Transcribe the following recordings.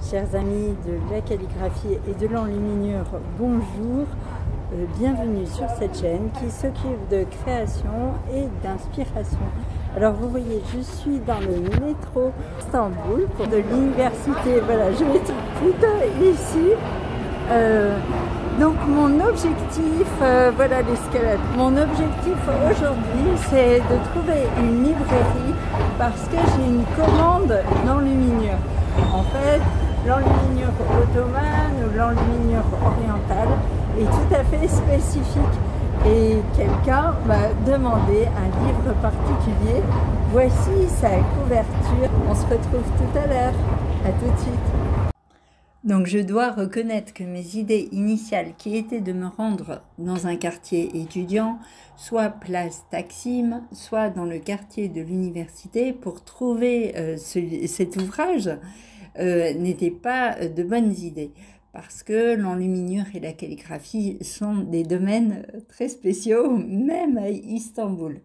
Chers amis de la calligraphie et de l'enluminure, bonjour, bienvenue sur cette chaîne qui s'occupe de création et d'inspiration. Alors vous voyez, je suis dans le métro Istanbul de l'université, voilà, je vais plutôt ici. Donc mon objectif, voilà l'escalade, mon objectif aujourd'hui c'est de trouver une librairie parce que j'ai une commande d'enluminure. En fait, l'enluminure ottomane ou l'enluminure orientale est tout à fait spécifique et quelqu'un m'a demandé un livre particulier. Voici sa couverture. On se retrouve tout à l'heure. À tout de suite. Donc je dois reconnaître que mes idées initiales qui étaient de me rendre dans un quartier étudiant, soit place Taksim, soit dans le quartier de l'université pour trouver cet ouvrage, n'étaient pas de bonnes idées. Parce que l'enluminure et la calligraphie sont des domaines très spéciaux, même à Istanbul.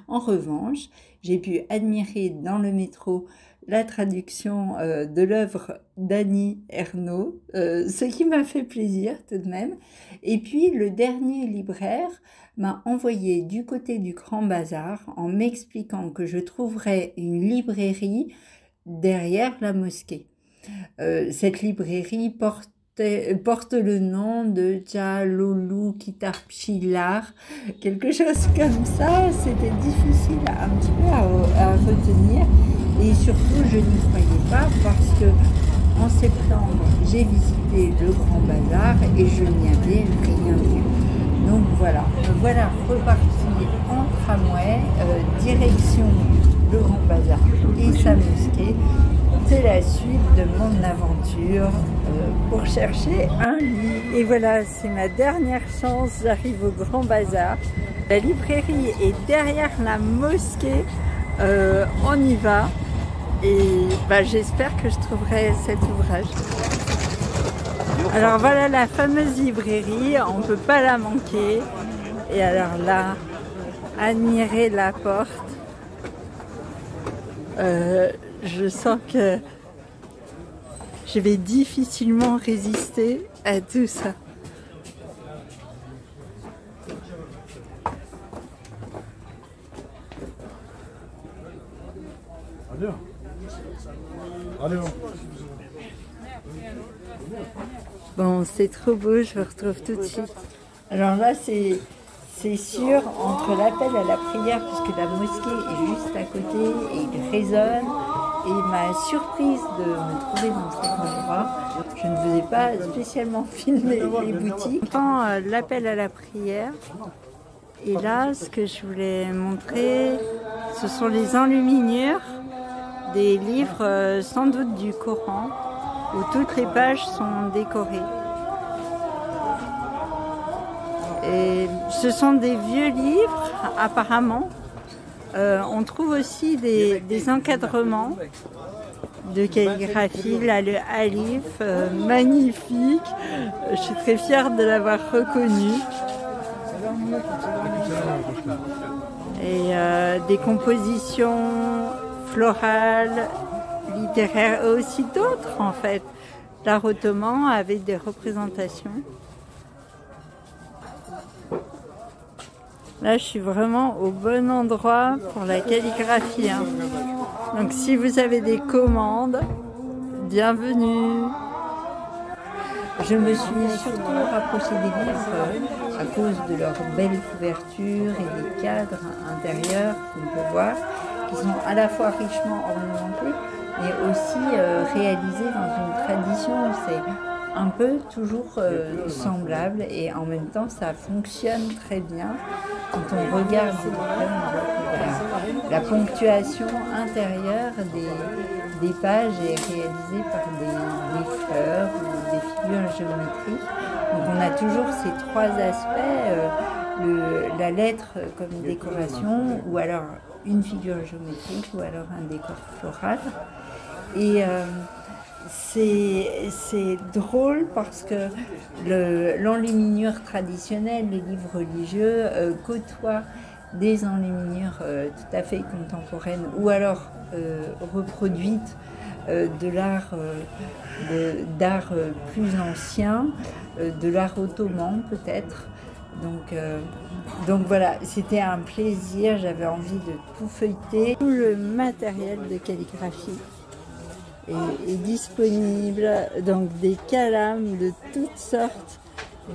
En revanche, j'ai pu admirer dans le métro la traduction de l'œuvre d'Annie Ernaux, ce qui m'a fait plaisir tout de même. Et puis le dernier libraire m'a envoyé du côté du Grand Bazar en m'expliquant que je trouverais une librairie derrière la mosquée. Cette librairie porte le nom de Jalolou Kitapçılar, quelque chose comme ça. C'était difficile un petit peu à retenir et surtout je n'y croyais pas parce que en septembre j'ai visité le Grand Bazar et je n'y avais rien vu. Donc voilà, voilà reparti en tramway, direction le Grand Bazar et sa mosquée. C'est la suite de mon aventure pour chercher un lit. Et voilà, c'est ma dernière chance, j'arrive au Grand Bazar. La librairie est derrière la mosquée, on y va. Et j'espère que je trouverai cet ouvrage. Alors voilà la fameuse librairie, on ne peut pas la manquer. Et alors là, admirez la porte. Je sens que je vais difficilement résister à tout ça. Bon, c'est trop beau, je vous retrouve tout de suite. Alors là, c'est sûr, entre l'appel à la prière, puisque la mosquée est juste à côté et il résonne, et ma surprise de me trouver dans cet endroit, je ne vous ai pas spécialement filmé les boutiques. J'entends l'appel à la prière, et là, ce que je voulais montrer, ce sont les enluminures des livres, sans doute du Coran, où toutes les pages sont décorées. Et ce sont des vieux livres, apparemment. On trouve aussi des encadrements de calligraphie. Là, le alif, magnifique. Je suis très fière de l'avoir reconnu. Et des compositions florales, littéraires, et aussi d'autres, en fait. L'art ottoman avec des représentations. Là, je suis vraiment au bon endroit pour la calligraphie. Hein. Donc, si vous avez des commandes, bienvenue. Je me suis surtout rapprochée des livres à cause de leur belle couverture et des cadres intérieurs qu'on peut voir, qui sont à la fois richement ornementés, mais aussi réalisés dans une tradition où c'est un peu toujours semblable et en même temps ça fonctionne très bien. Quand on regarde la ponctuation intérieure des pages est réalisée par des fleurs ou des figures géométriques. Donc on a toujours ces trois aspects, la lettre comme décoration ou alors une figure géométrique ou alors un décor floral. Et c'est drôle parce que l'enluminure traditionnelle, les livres religieux côtoient des enluminures tout à fait contemporaines ou alors reproduites de l'art d'art plus ancien, de l'art ottoman peut-être. Donc voilà, c'était un plaisir, j'avais envie de tout feuilleter. Tout le matériel de calligraphie est disponible, donc des calames de toutes sortes,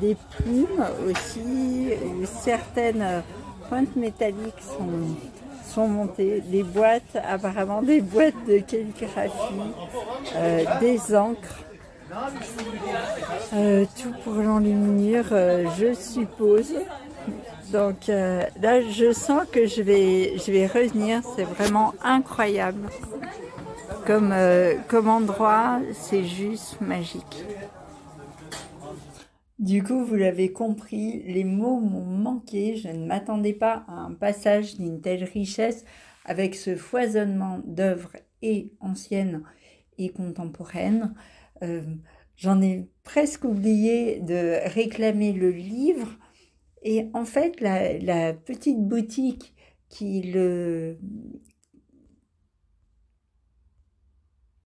des plumes aussi, certaines pointes métalliques sont montées, des boîtes, apparemment des boîtes de calligraphie, des encres, tout pour l'enluminure, je suppose. Donc là, je sens que je vais revenir, c'est vraiment incroyable. Comme endroit, c'est juste magique. Du coup, vous l'avez compris, les mots m'ont manqué. Je ne m'attendais pas à un passage d'une telle richesse avec ce foisonnement d'œuvres et anciennes et contemporaines. J'en ai presque oublié de réclamer le livre. Et en fait, la petite boutique qui le